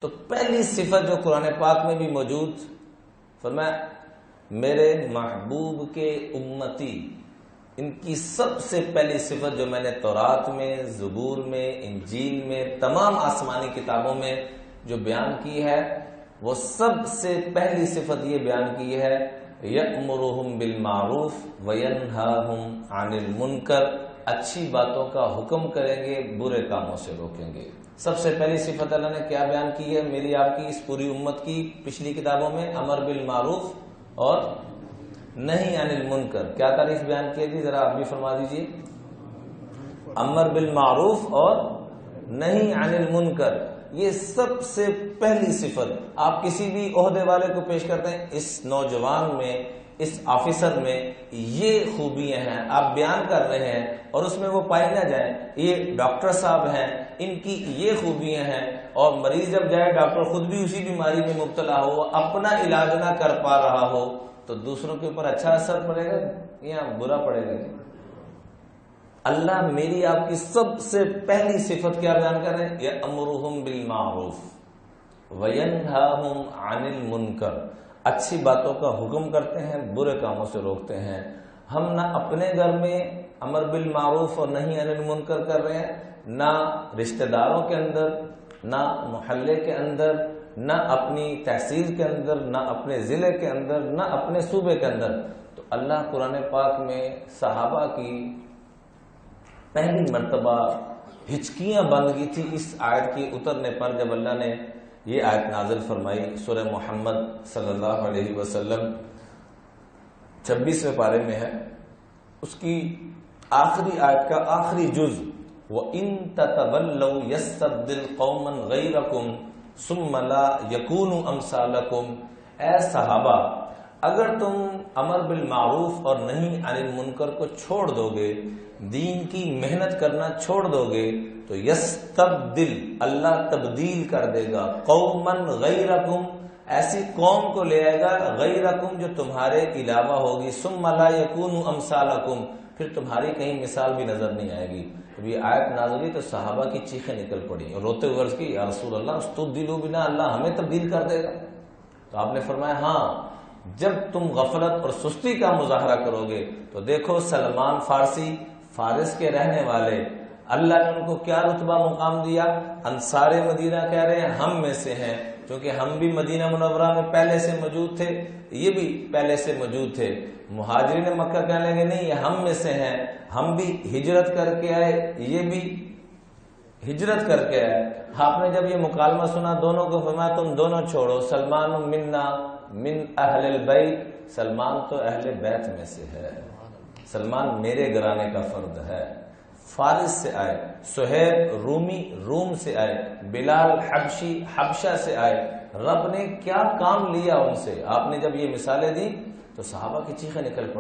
تو پہلی صفت جو قرآن پاک میں بھی موجود، فرمایا میرے محبوب کے امتی، ان کی سب سے پہلی صفت جو میں نے تورات میں، زبور میں، انجیل میں، تمام آسمانی کتابوں میں جو بیان کی ہے، وہ سب سے پہلی صفت یہ بیان کی ہے یأمرہم بالمعروف وینہاہم عن المنکر، اچھی باتوں کا حکم کریں گے، برے کاموں سے روکیں گے۔ سب سے پہلی صفت اللہ نے کیا بیان کی ہے میری آپ کی اس پوری امت کی پچھلی کتابوں میں؟ امر بالمعروف اور نہی عن المنکر۔ کیا تعریف بیان کی ہے جی؟ ذرا آپ بھی فرما دیجئے۔ امر بالمعروف اور نہی عن المنکر، یہ سب سے پہلی صفت آپ کسی بھی عہدے والے کو پیش کرتے ہیں، اس نوجوان میں، اس آفیسر میں یہ خوبیاں ہیں آپ بیان کر رہے ہیں اور اس میں وہ پائی نہ جائیں، یہ ڈاکٹر صاحب ہیں ان کی یہ خوبیاں ہیں، اور مریض جب جائے ڈاکٹر خود بھی اسی بیماری میں مبتلا ہو، اپنا علاج نہ کر پا رہا ہو، تو دوسروں کے اوپر اچھا اثر پڑے گا یا برا پڑے گا؟ اللہ میری آپ کی سب سے پہلی صفت کیا بیان کر رہے ہیں؟ یأمرہم بالمعروف وینہاہم عن المنکر، اچھی باتوں کا حکم کرتے ہیں، برے کاموں سے روکتے ہیں۔ ہم نہ اپنے گھر میں امر بالمعروف اور نہی عن المنکر کر رہے ہیں، نہ رشتہ داروں کے اندر، نہ محلے کے اندر، نہ اپنی تحصیل کے اندر، نہ اپنے ضلع کے اندر، نہ اپنے صوبے کے اندر۔ تو اللہ قرآن پاک میں صحابہ کی پہلی مرتبہ ہچکیاں بند کی تھی اس آیت کی اترنے پر، جب اللہ نے یہ آیت نازل فرمائی سورہ محمد صلی اللہ علیہ وسلم 26ویں پارے میں ہے، اس کی آخری آیت کا آخری جز وَإِن تَتَوَلَّوْا يَسْتَبْدِلْ قَوْمًا غَيْرَكُمْ ثُمَّ لَا يَكُونُوا أَمْثَالَكُمْ، اے صحابہ اگر تم امر بالمعروف اور نہی عن المنکر کو چھوڑ دو گے، دین کی محنت کرنا چھوڑ دو گے، تو یستبدل، اللہ تبدیل کر دے گا، قومن غیرکم، ایسی قوم کو لے آئے گا، غیرکم جو تمہارے علاوہ ہوگی، ثم لا یکونوا امثالکم، پھر تمہاری کہیں مثال بھی نظر نہیں آئے گی۔ جب یہ آیت نازل ہوئی تو صحابہ کی چیخیں نکل پڑی اور روتے ہوئے عرض کی یا رسول اللہ استبدلوا بنا، اللہ ہمیں تبدیل کر دے گا؟ تو آپ نے فرمایا ہاں، جب تم غفلت اور سستی کا مظاہرہ کرو گے تو دیکھو سلمان فارسی، فارس کے رہنے والے، اللہ نے ان کو کیا رتبہ مقام دیا؟ انصار مدینہ کہہ رہے ہیں ہم میں سے ہیں، کیونکہ ہم بھی مدینہ منورہ میں پہلے سے موجود تھے، یہ بھی پہلے سے موجود تھے۔ مہاجرین مکہ کہنے لگے نہیں یہ ہم میں سے ہیں، ہم بھی ہجرت کر کے آئے، یہ بھی ہجرت کر کے آئے۔ آپ نے جب یہ مکالمہ سنا دونوں کو فرمایا تم دونوں چھوڑو، سلمان منا من اہل البیت، سلمان تو اہل بیت میں سے ہے، سلمان میرے گھرانے کا فرد ہے۔ فارس سے آئے، سہیب رومی روم سے آئے، بلال حبشی حبشہ سے آئے، رب نے کیا کام لیا ان سے؟ آپ نے جب یہ مثالیں دی تو صحابہ کی چیخیں نکل پڑی۔